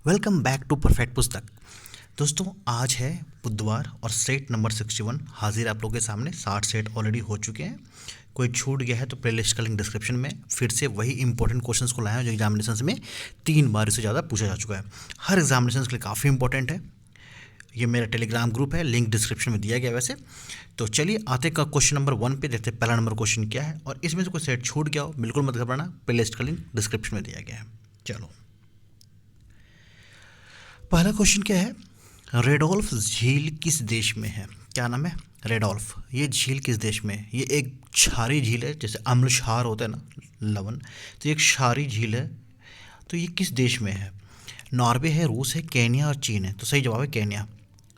Welcome back to perfect पुस्तक। दोस्तों, आज है बुधवार और सेट नंबर 61 हाजिर आप लोगों के सामने। 60 सेट ऑलरेडी हो चुके हैं। कोई छूट गया है तो प्लेलिस्ट का लिंक डिस्क्रिप्शन में। फिर से वही इंपॉर्टेंट क्वेश्चंस को लाया हूं जो एग्जामिनेशन में 3 बार से ज़्यादा पूछा जा चुका है। हर एग्जामिनेशन के लिए काफ़ी इंपॉर्टेंट है। ये मेरा टेलीग्राम ग्रुप है, लिंक डिस्क्रिप्शन में दिया गया वैसे। तो चलिए आते का क्वेश्चन नंबर 1 पे देखते हैं पहला नंबर क्वेश्चन क्या है। और इसमें से कोई सेट छूट गया हो बिल्कुल मत घबराना, प्लेलिस्ट का लिंक डिस्क्रिप्शन में दिया गया है। चलो, पहला क्वेश्चन क्या है। रेडोल्फ झील किस देश में है? क्या नाम है? रेडोल्फ। ये झील किस देश में है? ये एक क्षारी झील है, जैसे अम्ल क्षार होता है ना, लवण। तो ये एक क्षारी झील है। तो ये किस देश में है? नॉर्वे है, रूस है, केन्या और चीन है। तो सही जवाब है केन्या।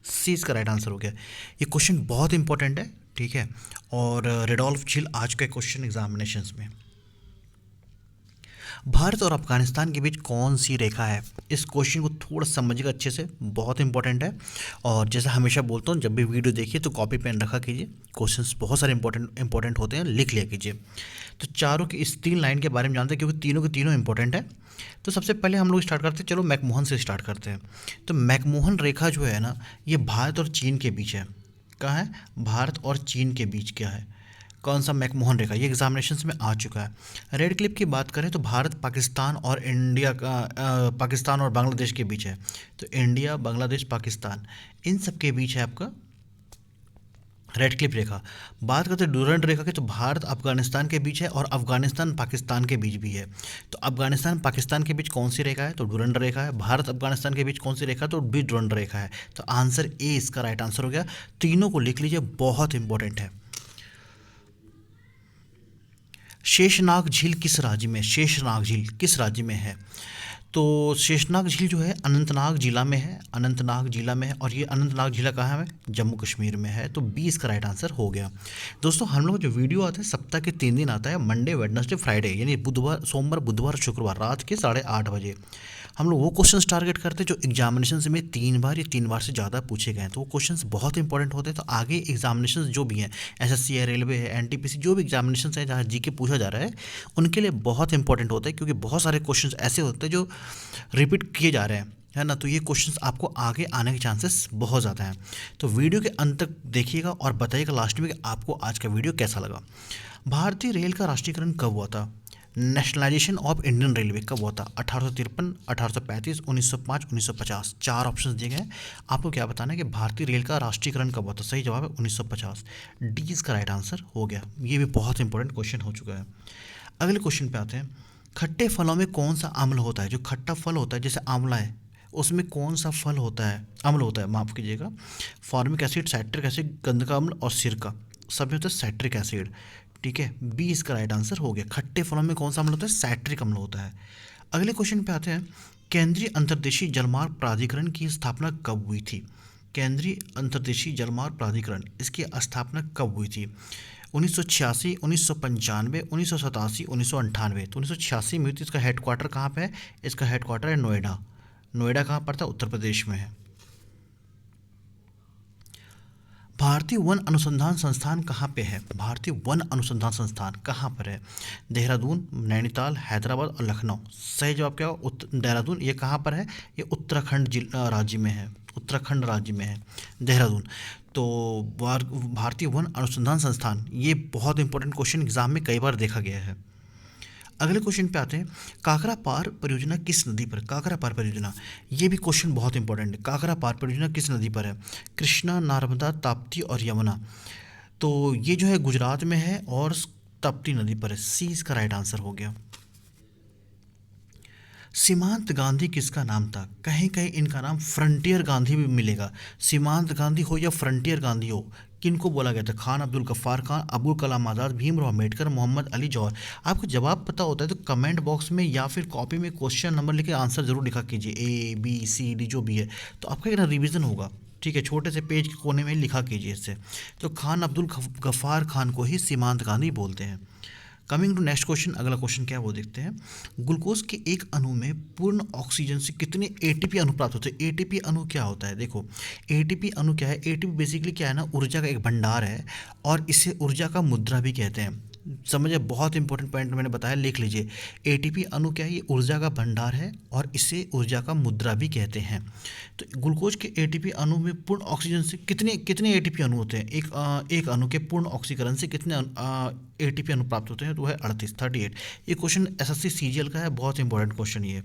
सी इसका राइट आंसर हो गया। ये क्वेश्चन बहुत इंपॉर्टेंट है, ठीक है। और रेडोल्फ झील आज का क्वेश्चन एग्जामिनेशंस में। भारत और अफगानिस्तान के बीच कौन सी रेखा है? इस क्वेश्चन को थोड़ा समझिएगा अच्छे से, बहुत इंपॉर्टेंट है। और जैसे हमेशा बोलता हूँ, जब भी वीडियो देखिए तो कॉपी पेन रखा कीजिए। क्वेश्चंस बहुत सारे इंपॉर्टेंट होते हैं, लिख लिया कीजिए। तो चारों की इस 3 लाइन के बारे में जानते हैं, क्योंकि तीनों के तीनों इंपॉर्टेंट है। तो सबसे पहले हम लोग स्टार्ट करते हैं, चलो मैकमोहन से स्टार्ट करते हैं। तो मैकमोहन रेखा जो है ना, ये भारत और चीन के बीच है। कहाँ है? भारत और चीन के बीच क्या है? कौन सा मैकमोहन रेखा? ये एग्जामिनेशंस में आ चुका है। रेड क्लिप की बात करें तो भारत पाकिस्तान और इंडिया का पाकिस्तान और बांग्लादेश के बीच है। तो इंडिया, बांग्लादेश, पाकिस्तान, इन सब के बीच है आपका रेड क्लिप रेखा। बात करते हैं डूरंड रेखा की, तो भारत अफगानिस्तान के बीच है और अफगानिस्तान पाकिस्तान के बीच भी है। तो अफगानिस्तान पाकिस्तान के बीच कौन सी रेखा है? तो डूरंड रेखा है। भारत अफगानिस्तान के बीच कौन सी रेखा? तो भी डूरंड रेखा है। तो आंसर ए इसका राइट आंसर हो गया। तीनों को लिख लीजिए, बहुत इंपॉर्टेंट है। शेषनाग झील किस राज्य में? शेषनाग झील किस राज्य में है? तो शेषनाग झील जो है अनंतनाग जिला में है। अनंतनाग जिला में है। और ये अनंतनाग जिला कहाँ है? जम्मू कश्मीर में है। तो 20 का राइट आंसर हो गया। दोस्तों, हम लोग जो वीडियो आता है सप्ताह के 3 दिन आता है, मंडे, वेडनेसडे, फ्राइडे, यानी बुधवार, सोमवार, बुधवार, शुक्रवार रात के 8:30 बजे। हम लोग वो क्वेश्चंस टारगेट करते हैं जो एग्जामिनेशन में 3 बार या 3 बार से ज़्यादा पूछे गए हैं। तो वो क्वेश्चंस बहुत इंपॉर्टेंट होते हैं। तो आगे एग्जामिनेशन जो भी हैं, एसएससी है, रेलवे है, एनटीपीसी, जो भी एग्जामिनेशन है जहाँ जीके पूछा जा रहा है, उनके लिए बहुत इंपॉर्टेंट होता है। क्योंकि बहुत सारे क्वेश्चंस ऐसे होते हैं जो रिपीट किए जा रहे हैं, है ना। तो ये क्वेश्चंस आपको आगे आने के चांसेस बहुत ज़्यादा हैं। तो वीडियो के अंत तक देखिएगा और बताइएगा लास्ट में कि आपको आज का वीडियो कैसा लगा। भारतीय रेल का राष्ट्रीयकरण कब हुआ था? नेशनलाइजेशन ऑफ इंडियन रेलवे कब हुआ था? 1853, 1835, 1905, 1950। 4 ऑप्शन दिए गए हैं। आपको क्या बताना है कि भारतीय रेल का राष्ट्रीयकरण कब हुआ था? सही जवाब है 1950। डी इसका राइट आंसर हो गया। ये भी बहुत इंपॉर्टेंट क्वेश्चन हो चुका है। अगले क्वेश्चन पे आते हैं। खट्टे फलों में कौन सा अम्ल होता है? जो खट्टा फल होता है, जैसे आंवला है, उसमें कौन सा फल होता है, अम्ल होता है, माफ़ कीजिएगा। फॉर्मिक एसिड, साइट्रिक एसिड, गंधका अम्ल और सिरका। सब में होता है साइट्रिक एसिड, ठीक है। बी इसका राइट आंसर हो गया। खट्टे फलों में कौन सा अम्ल होता है? साइट्रिक अम्ल होता है। अगले क्वेश्चन पे आते हैं। केंद्रीय अंतर्देशीय जलमार्ग प्राधिकरण की स्थापना कब हुई थी? केंद्रीय अंतर्देशीय जलमार्ग प्राधिकरण, इसकी स्थापना कब हुई थी? 1986, 1995, 1987, 1998। तो 1986 में हुई थी। इसका हेडक्वार्टर कहाँ पे है? इसका हेडक्वार्टर है नोएडा। नोएडा कहाँ पड़ता है? उत्तर प्रदेश में है। भारतीय वन अनुसंधान संस्थान कहाँ पे है? भारतीय वन अनुसंधान संस्थान कहाँ पर है? देहरादून, नैनीताल, हैदराबाद और लखनऊ। सही जवाब क्या हो? देहरादून। ये कहाँ पर है? ये उत्तराखंड राज्य में है। उत्तराखंड राज्य में है देहरादून। तो भारतीय वन अनुसंधान संस्थान, ये बहुत इंपॉर्टेंट क्वेश्चन एग्जाम में कई बार देखा गया है। अगले क्वेश्चन पे आते हैं। काकरा पार परियोजना किस नदी पर? काकरा पार परियोजना, ये भी क्वेश्चन बहुत इंपॉर्टेंट है। काकरा पार परियोजना किस नदी पर है? कृष्णा, नर्मदा, ताप्ती और यमुना। तो ये जो है गुजरात में है और ताप्ती नदी पर है। सी इसका राइट आंसर हो गया। सीमांत गांधी किसका नाम था? कहीं कहीं इनका नाम फ्रंटियर गांधी भी मिलेगा। सीमांत गांधी हो या फ्रंटियर गांधी हो, किनको बोला गया था? खान अब्दुल गफ्फार खान, अबुल कलाम आज़ाद, भीमराव अम्बेडकर, मोहम्मद अली जौहर। आपको जवाब पता होता है तो कमेंट बॉक्स में या फिर कॉपी में क्वेश्चन नंबर लिखे आंसर जरूर लिखा कीजिए, ए बी सी डी जो भी है। तो आपका एक ना रिविज़न होगा, ठीक है। छोटे से पेज के कोने में लिखा कीजिए इससे। तो खान अब्दुल गफ्फार खान को ही सीमांत गांधी बोलते हैं। Coming to next question. अगला क्वेश्चन क्या है वो देखते हैं। ग्लूकोज के एक अणु में पूर्ण ऑक्सीजन से कितने एटीपी अणु प्राप्त होते हैं? एटीपी अणु क्या होता है? देखो, एटीपी अणु क्या है? एटीपी बेसिकली क्या है ना, ऊर्जा का एक भंडार है और इसे ऊर्जा का मुद्रा भी कहते हैं। समझिए, बहुत इंपॉर्टेंट पॉइंट मैंने बताया, लिख लीजिए। एटीपी अणु क्या है? ये ऊर्जा का भंडार है और इसे ऊर्जा का मुद्रा भी कहते हैं। तो ग्लूकोज के एटीपी अणु में पूर्ण ऑक्सीजन से कितने कितने एटीपी अणु होते हैं? एक अणु के पूर्ण ऑक्सीकरण से कितने एटीपी अणु प्राप्त होते हैं? तो है 38। ये क्वेश्चन एसएससी सीजीएल का है, बहुत इंपॉर्टेंट क्वेश्चन ये।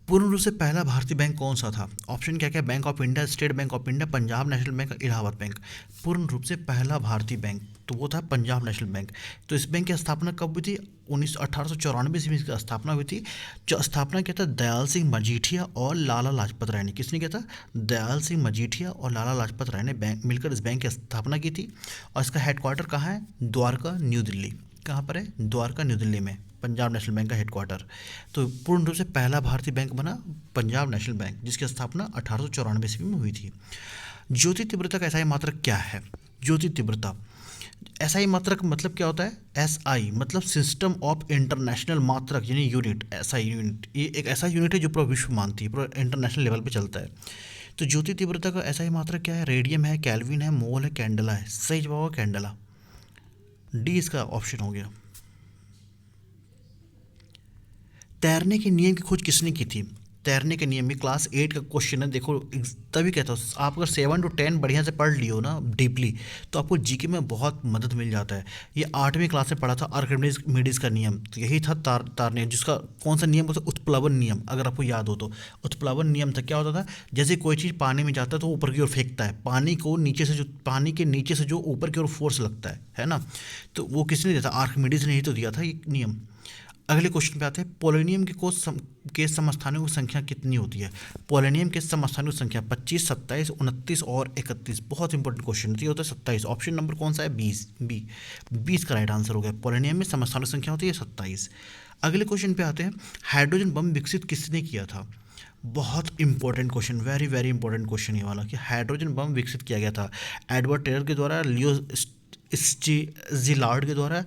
पूर्ण रूप से पहला भारतीय बैंक कौन सा था? ऑप्शन क्या क्या? Bank of India, state bank of India, Punjab national bank, Allahabad bank. पूर्ण रूप से पहला भारतीय बैंक तो वो था पंजाब नेशनल बैंक। तो इस बैंक की स्थापना कब हुई थी? 1894 ईस्वी में इसकी स्थापना हुई थी। जो स्थापना किया था दयाल सिंह मजीठिया और लाला लाजपत राय ने। किसने किया था? दयाल सिंह मजीठिया और लाला लाजपत राय ने बैंक मिलकर इस बैंक की स्थापना की थी। और इसका हेडक्वार्टर कहाँ है? द्वारका, न्यू दिल्ली। कहाँ पर है? द्वारका, न्यू दिल्ली में पंजाब नेशनल बैंक का हेडक्वार्टर। तो पूर्ण रूप से पहला भारतीय बैंक बना पंजाब नेशनल बैंक, जिसकी स्थापना 1894 ईस्वी में हुई थी। ज्योति तीव्रता का एसआई मात्रक क्या है? ज्योति तीव्रता एसआई मात्रक मतलब क्या होता है? एसआई मतलब सिस्टम ऑफ इंटरनेशनल मात्रक, यानी यूनिट। एसआई यूनिट ये एक ऐसा यूनिट है जो पूरा विश्व मानती है, पूरा इंटरनेशनल लेवल पे चलता है। तो ज्योति तीव्रता का एसआई मात्रक क्या है? रेडियम है, केल्विन है, मोल है, कैंडला है। सही जवाब होगा कैंडला, डी इसका ऑप्शन हो गया। तैरने के नियम की खोज किसने की थी? तैरने के नियम में क्लास 8 का क्वेश्चन है, देखो। तभी कहता हूँ, आप अगर 7 to 10 बढ़िया से पढ़ लियो ना डीपली, तो आपको जीके में बहुत मदद मिल जाता है। ये 8वीं क्लास में पढ़ा था, आर्किमिडीज का नियम। तो यही था तारने, जिसका कौन सा नियम होता है? उत्प्लवन नियम, अगर आपको याद हो तो। उत्प्लवन नियम था, क्या होता था? जैसे कोई चीज़ पानी में जाता है तो ऊपर की ओर फेंकता है, पानी के नीचे से जो ऊपर की ओर फोर्स लगता है ना। तो वो किसने दिया था? आर्किमिडीज ने ही तो दिया था ये नियम। अगले क्वेश्चन पे आते हैं। पोलोनियम के समस्थानिकों की संख्या कितनी होती है? पोलोनियम के समस्थानिकों की संख्या 25, 27, 29 और 31। बहुत इंपॉर्टेंट क्वेश्चन है। ये होता है 27। ऑप्शन नंबर कौन सा है? 20 बी। 20 का राइट आंसर हो गया। पोलोनियम में समस्थानिकों की संख्या होती है 27। अगले क्वेश्चन पे आते हैं। हाइड्रोजन बम विकसित किसने किया था? बहुत important question, very very important question ये वाला, कि हाइड्रोजन बम विकसित किया गया था एडवर्ड टेलर के द्वारा, लियो जिलार्ड के द्वारा,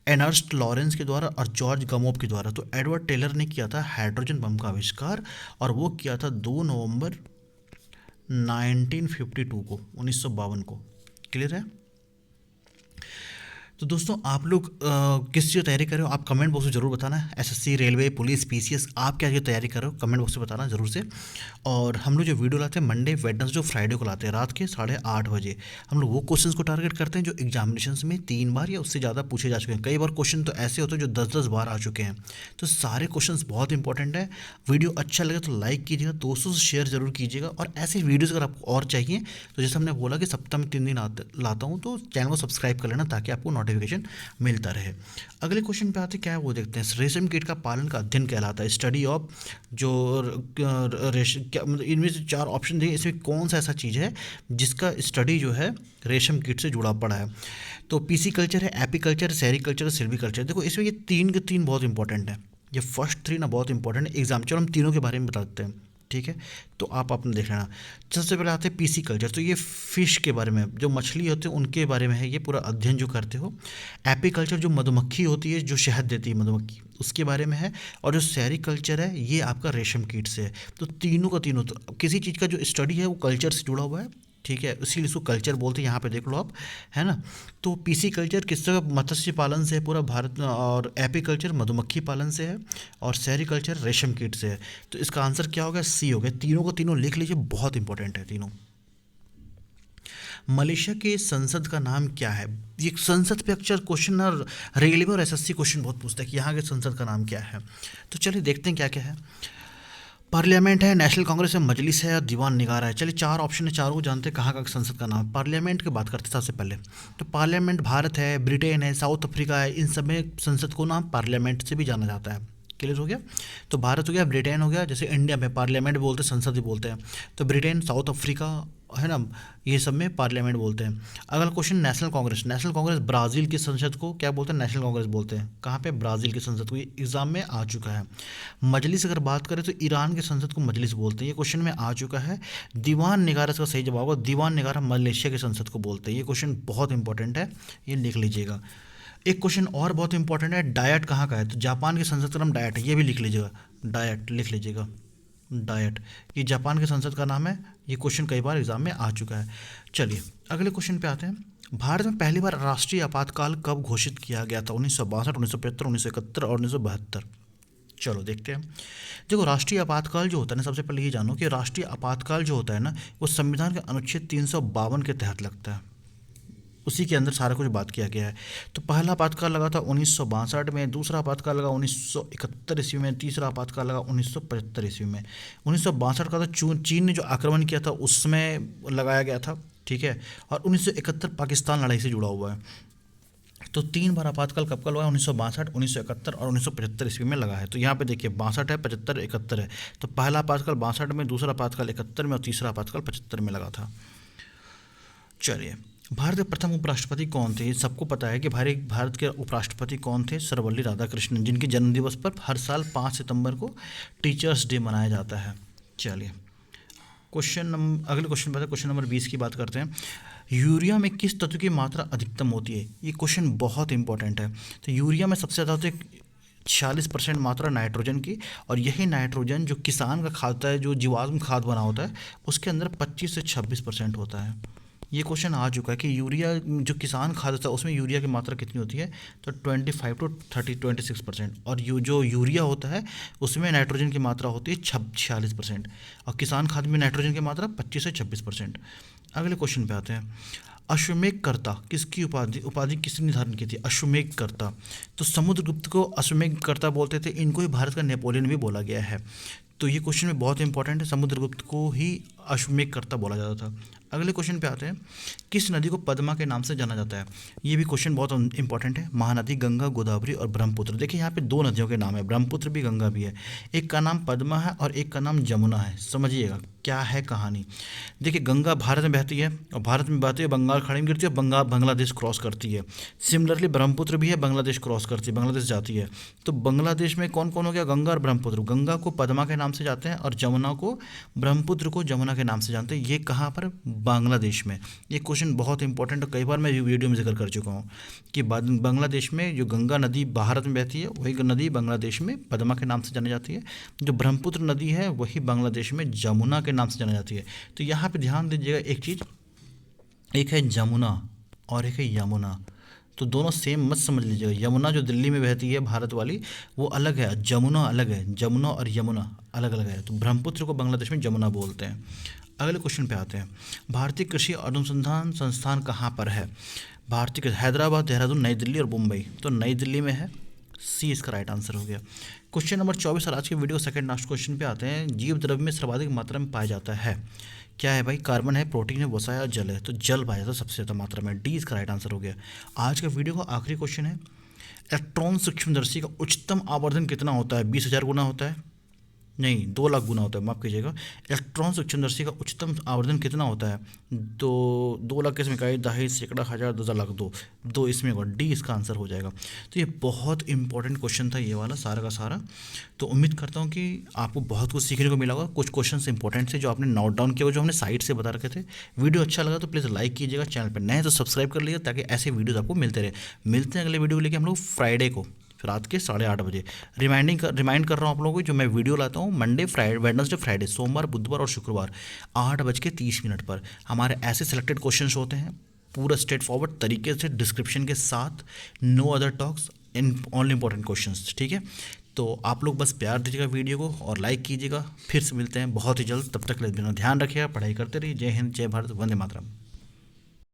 एर्नस्ट लॉरेंस के द्वारा और जॉर्ज गमोप के द्वारा। तो एडवर्ड टेलर ने किया था हाइड्रोजन बम का आविष्कार, और वो किया था 2 नवंबर 1952 को, 1952 को। क्लियर है? तो दोस्तों, आप लोग किस चीज़ की तैयारी कर रहे हो? आप कमेंट बॉक्स में ज़रूर बताना। एसएससी, रेलवे, पुलिस, पीसीएस, आप क्या तैयारी कर रहे हो? कमेंट बॉक्स में बताना ज़रूर से। और हम लोग जो वीडियो लाते हैं मंडे, वेडनेसडे, फ्राइडे को लाते हैं रात के 8:30 बजे। हम लोग वो क्वेश्चंस को टारगेट करते हैं जो एग्जामिनेशंस में 3 बार या उससे ज़्यादा पूछे जा चुके हैं। कई बार क्वेश्चन तो ऐसे होते हैं जो 10-10 बार आ चुके हैं। तो सारे क्वेश्चंस बहुत इंपॉर्टेंट है। वीडियो अच्छा लगे तो लाइक कीजिएगा, दोस्तों से शेयर जरूर कीजिएगा। और ऐसे वीडियोज़ अगर आपको और चाहिए तो जैसे हमने बोला कि सप्ताह में 3 दिन लाता हूँ, तो चैनल को सब्सक्राइब कर लेना ताकि आपको नोटिफिकेशन मिलता रहे। अगले क्वेश्चन पे आते क्या है वो देखते हैं। रेशम कीट का पालन का अध्ययन कहलाता है स्टडी ऑफ, जो रेशम क्या मतलब, इनमें से 4 ऑप्शन दिए, इसमें कौन सा ऐसा चीज़ है जिसका स्टडी जो है रेशम कीट से जुड़ा पड़ा है? तो पीसी कल्चर है, एपीकल्चर, सेरिकल्चर, सिल्वीकल्चर। देखो इसमें ये 3 के 3 बहुत इंपॉर्टेंट है। ये फर्स्ट 3 ना बहुत इंपॉर्टेंट है एग्जाम। चलो हम तीनों के बारे में बताते हैं, ठीक है? तो आप अपने देख लेना। सबसे पहले आते हैं पीसी कल्चर। तो ये फिश के बारे में, जो मछली होते हैं उनके बारे में है ये पूरा अध्ययन जो करते हो। एपीकल्चर जो मधुमक्खी होती है, जो शहद देती है मधुमक्खी, उसके बारे में है। और जो सेरिकल्चर है ये आपका रेशम कीट से है। तो तीनों का तीनों, तो किसी चीज़ का जो स्टडी है वो कल्चर से जुड़ा हुआ है, ठीक है? इसीलिए इसको कल्चर बोलते हैं। यहाँ पे देख लो आप, है ना? तो पीसी कल्चर किससे? मत्स्य पालन से है पूरा भारत में। और एपीकल्चर मधुमक्खी पालन से है। और सेरिकल्चर रेशम कीट से है। तो इसका आंसर क्या हो गया? सी हो गया। तीनों को तीनों लिख लीजिए, बहुत इंपॉर्टेंट है तीनों। मलेशिया के संसद का नाम क्या है? ये संसद पे अक्सर क्वेश्चन ना, रेलवे और एसएससी क्वेश्चन बहुत पूछता है कि यहाँ के संसद का नाम क्या है। तो चलिए देखते हैं क्या क्या है। पार्लियामेंट है, नेशनल कांग्रेस है, मजलिस है और दीवान निगारा है। चलिए 4 ऑप्शन है, चारों को जानते हैं कहाँ का संसद का नाम है। पार्लियामेंट की बात करते हैं सबसे पहले। तो पार्लियामेंट भारत है, ब्रिटेन है, साउथ अफ्रीका है, इन सब में संसद को नाम पार्लियामेंट से भी जाना जाता है। क्लियर हो गया? तो भारत हो गया, ब्रिटेन हो गया, जैसे इंडिया में पार्लियामेंट बोलते हैं, संसद ही बोलते हैं। तो ब्रिटेन, साउथ अफ्रीका, है ना, ये सब में पार्लियामेंट बोलते हैं। अगला question national Congress. National Congress Brazil की संसद को क्या बोलते हैं? नेशनल कांग्रेस बोलते हैं। कहाँ पे? ब्राज़ील की संसद को। ये एग्जाम में आ चुका है। मजलिस अगर बात करें तो ईरान की संसद को मजलिस बोलते हैं, ये क्वेश्चन में आ चुका है। दीवान निगारा इसका सही जवाब होगा। दीवान निगारा मलेशिया की संसद को बोलते हैं। ये क्वेश्चन बहुत इंपॉर्टेंट है, ये लिख लीजिएगा। एक क्वेश्चन और बहुत इंपॉर्टेंट है, डायट कहाँ का है? तो जापान की संसद का नाम डायट है, ये भी लिख लीजिएगा। डायट लिख लीजिएगा। डाइट। ये जापान के संसद का नाम है। ये क्वेश्चन कई बार एग्जाम में आ चुका है। चलिए अगले क्वेश्चन पे आते हैं। भारत में पहली बार राष्ट्रीय आपातकाल कब घोषित किया गया था? 1962, 1975, 1971 और 1972। चलो देखते हैं। देखो राष्ट्रीय आपातकाल जो होता है ना, सबसे पहले ये जानो कि राष्ट्रीय आपातकाल जो होता है ना, वो संविधान के अनुच्छेद 352 के तहत लगता है। उसी के अंदर सारा कुछ बात किया गया है। तो पहला आपातकाल लगा था 1962 में, दूसरा आपातकाल लगा 1971 ईस्वी में, तीसरा आपातकाल लगा 1975 ईस्वी में। 1962 का तो चीन ने जो आक्रमण किया था उसमें लगाया गया था, ठीक है। और 1971 पाकिस्तान लड़ाई से जुड़ा हुआ है। तो 3 बार आपातकाल कब का लगा? 1962, 1971 और 1975 ईस्वी में लगा है। तो यहाँ पे देखिए 62 है, 75, 71 है। तो पहला आपातकाल 62 में, दूसरा आपातकाल 71 में और तीसरा आपातकाल 75 में लगा था। चलिए भारत के प्रथम उपराष्ट्रपति कौन थे? सबको पता है कि भारत के उपराष्ट्रपति कौन थे? सर्वपल्ली राधाकृष्णन, जिनके जन्मदिवस पर हर साल 5 सितंबर को टीचर्स डे मनाया जाता है। चलिए अगले क्वेश्चन पर क्वेश्चन नंबर 20 की बात करते हैं। यूरिया में किस तत्व की मात्रा अधिकतम होती है? ये क्वेश्चन बहुत इंपॉर्टेंट है। तो यूरिया में सबसे ज़्यादा होती है 46% मात्रा नाइट्रोजन की, और यही नाइट्रोजन जो किसान का खाद होता है, जो जीवाश्म खाद बना होता है, उसके अंदर 25 से 26% होता है। ये क्वेश्चन आ चुका है कि यूरिया जो किसान खाद होता है उसमें यूरिया की मात्रा कितनी होती है? तो 25 to 26%। और जो यूरिया होता है उसमें नाइट्रोजन की मात्रा होती है 46%, और किसान खाद में नाइट्रोजन की मात्रा 25 से 26%। अगले क्वेश्चन पे आते हैं। अश्वमेधकर्ता किसकी उपाधि किसने निर्धारण की थी? अश्वमेधकर्ता। तो समुद्रगुप्त को अश्वमेधकर्ता बोलते थे। इनको ही भारत का नेपोलियन भी बोला गया है। तो ये क्वेश्चन में बहुत इंपॉर्टेंट है। समुद्रगुप्त को ही अश्वमेधकर्ता बोला जाता था। अगले क्वेश्चन पे आते हैं। किस नदी को पद्मा के नाम से जाना जाता है? ये भी क्वेश्चन बहुत इंपॉर्टेंट है। महानदी, गंगा, गोदावरी और ब्रह्मपुत्र। देखिए यहाँ पे 2 नदियों के नाम है, ब्रह्मपुत्र भी, गंगा भी है। एक का नाम पद्मा है और एक का नाम जमुना है। समझिएगा क्या है कहानी। देखिए गंगा भारत में बहती है, और भारत में बहती है बंगाल खाड़ी में गिरती है, बांग्लादेश क्रॉस करती है। सिमिलरली ब्रह्मपुत्र भी है, बांग्लादेश क्रॉस करती है, बांग्लादेश जाती है। तो बांग्लादेश में कौन कौन हो गया? गंगा और ब्रह्मपुत्र। गंगा को पद्मा के नाम से जाते हैं और जमुना को, ब्रह्मपुत्र को जमुना के नाम से जानते हैं। ये कहाँ पर? बांग्लादेश में। ये क्वेश्चन बहुत इंपॉर्टेंट है, कई बार मैं वीडियो में जिक्र कर चुका हूँ कि बांग्लादेश में जो गंगा नदी भारत में बहती है, वही नदी बांग्लादेश में पद्मा के नाम से जानी जाती है। जो ब्रह्मपुत्र नदी है वही बांग्लादेश में जमुना के नाम से जानी जाती है। तो यहाँ पे ध्यान दीजिएगा एक चीज़, एक है जमुना और एक है यमुना। तो दोनों सेम मत समझ लीजिएगा। यमुना जो दिल्ली में बहती है भारत वाली, वो अलग है, जमुना अलग है। जमुना और यमुना अलग अलग है। तो ब्रह्मपुत्र को बांग्लादेश में जमुना बोलते हैं। अगले क्वेश्चन पे आते हैं। भारतीय कृषि अनुसंधान संस्थान कहाँ पर है? भारतीय हैदराबाद, देहरादून, नई दिल्ली और मुंबई। तो नई दिल्ली में है। सी इसका राइट आंसर हो गया। क्वेश्चन नंबर 24 और आज के वीडियो सेकंड लास्ट क्वेश्चन पे आते हैं। जीव द्रव्य में सर्वाधिक मात्रा में पाया जाता है, क्या है भाई? कार्बन है, प्रोटीन है, वसा है, जल है। तो जल पाया जाता है सबसे ज़्यादा मात्रा में। डी इसका राइट आंसर हो गया। आज का वीडियो का आखिरी क्वेश्चन है। इलेक्ट्रॉन सूक्ष्मदर्शी का उच्चतम आवर्धन कितना होता है? 20,000 गुना होता है? नहीं, 2 लाख गुना होता है, माफ़ कीजिएगा। इलेक्ट्रॉन सूक्ष्मदर्शी का उच्चतम आवर्धन कितना होता है? तो 2 लाख किसमें का? दहाई, सैकड़ा, हज़ार, 2,000, लाख, 2 इसमें होगा। डी इसका आंसर हो जाएगा। तो ये बहुत इंपॉर्टेंट क्वेश्चन था ये वाला सारा का सारा। तो उम्मीद करता हूँ कि आपको बहुत कुछ सीखने को मिला होगा। कुछ क्वेश्चन इंपॉर्टेंट थे जो आपने नोट डाउन किया, जो हमने साइड से बता रखे थे। वीडियो अच्छा लगा तो प्लीज़ लाइक कीजिएगा, चैनल पर नए तो सब्सक्राइब कर लीजिए ताकि ऐसे वीडियोज़ आपको मिलते रहे। मिलते हैं अगले वीडियो को लेकर हम लोग फ्राइडे को रात के 8:30 बजे। रिमाइंड कर रहा हूँ आप लोगों को, जो मैं वीडियो लाता हूँ मंडे, वेडनेसडे, फ्राइडे, सोमवार, बुधवार और शुक्रवार 8:30 पर हमारे ऐसे सिलेक्टेड क्वेश्चंस होते हैं पूरा स्ट्रेट फॉरवर्ड तरीके से, डिस्क्रिप्शन के साथ, no other talks in only important questions. ठीक है, तो आप लोग बस प्यार दीजिएगा वीडियो को और लाइक कीजिएगा। फिर से मिलते हैं बहुत ही जल्द। तब तक के लिए ध्यान रखिएगा, पढ़ाई करते रहिए। जय हिंद, जय भारत, वंदे मातरम।